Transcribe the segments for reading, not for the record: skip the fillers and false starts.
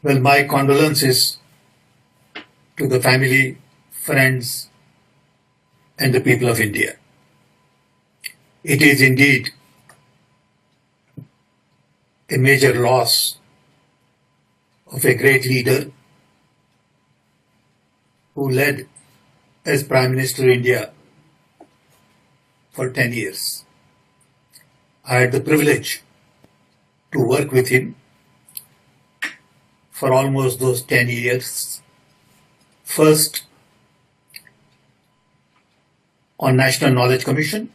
Well, my condolences to the family, friends, and the people of India. It is indeed a major loss of a great leader who led as Prime Minister of India for 10 years. I had the privilege to work with him for almost those 10 years. First on National Knowledge Commission,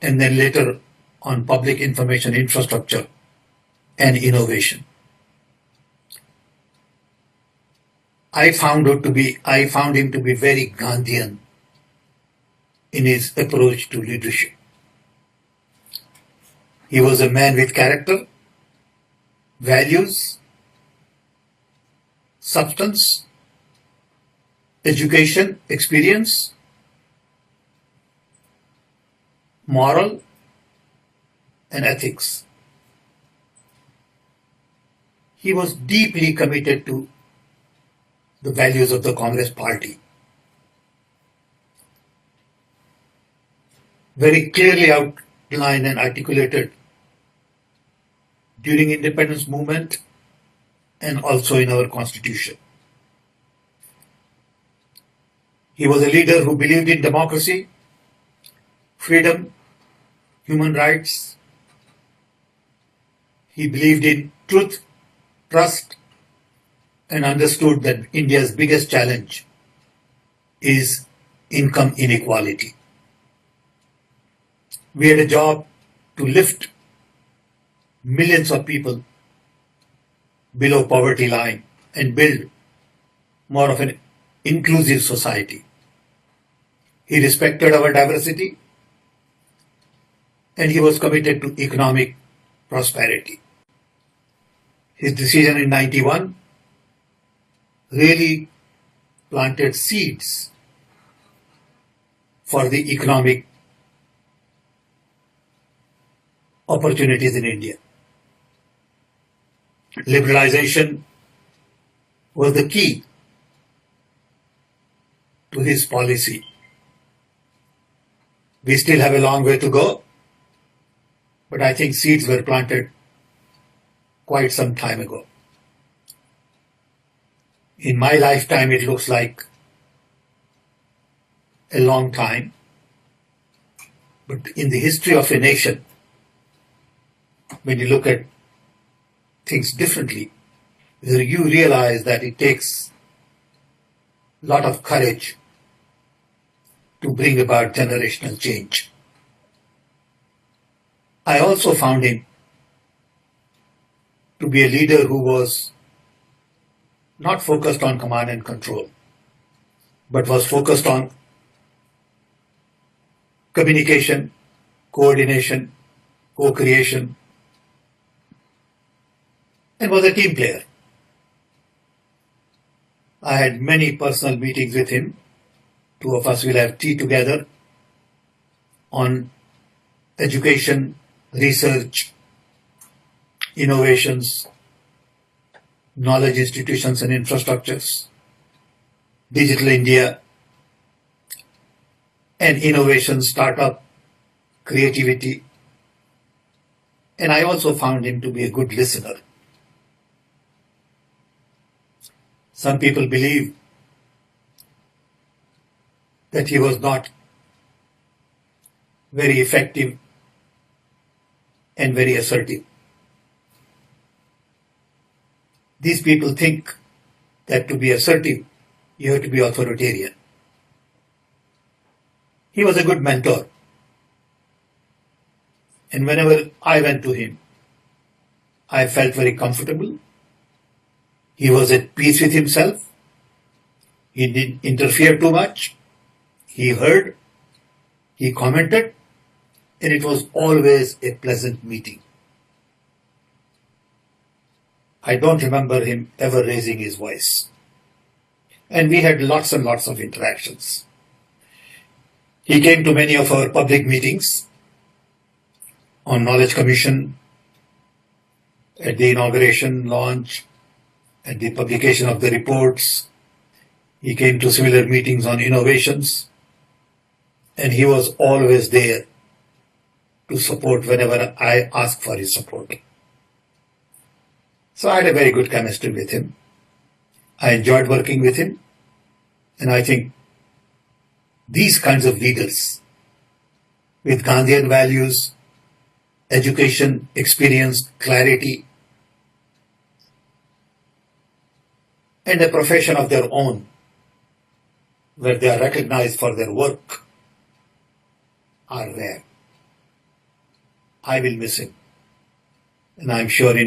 and then later on Public Information Infrastructure and Innovation. I found him to be very Gandhian in his approach to leadership. He was a man with character, values, substance, education, experience, moral, and ethics. He was deeply committed to the values of the Congress Party. Very clearly outlined and articulated during independence movement and also in our constitution. He was a leader who believed in democracy, freedom, human rights. He believed in truth, trust, and understood that India's biggest challenge is income inequality. We had a job to lift millions of people below poverty line and build more of an inclusive society. He respected our diversity and he was committed to economic prosperity. His decision in 91 really planted seeds for the economic opportunities in India. Liberalization was the key to his policy. We still have a long way to go, but I think seeds were planted quite some time ago. In my lifetime, it looks like a long time, but in the history of a nation, when you look at things differently, you realize that it takes a lot of courage to bring about generational change. I also found him to be a leader who was not focused on command and control, but was focused on communication, coordination, co-creation, and was a team player. I had many personal meetings with him. Two of us will have tea together on education, research, innovations, knowledge institutions and infrastructures, digital India, and innovation, startup, creativity. And I also found him to be a good listener. Some people believe that he was not very effective and very assertive. These people think that to be assertive, you have to be authoritarian. He was a good mentor. And whenever I went to him, I felt very comfortable. He was at peace with himself. He didn't interfere too much. He heard, he commented, and it was always a pleasant meeting. I don't remember him ever raising his voice. And we had lots and lots of interactions. He came to many of our public meetings on Knowledge Commission, at the inauguration, launch, At the publication of the reports, he came to similar meetings on innovations, and he was always there to support whenever I asked for his support. So I had a very good chemistry with him. I enjoyed working with him, and I think these kinds of leaders with Gandhian values, education, experience, clarity, and a profession of their own, where they are recognized for their work, are rare. I will miss him, and I'm sure in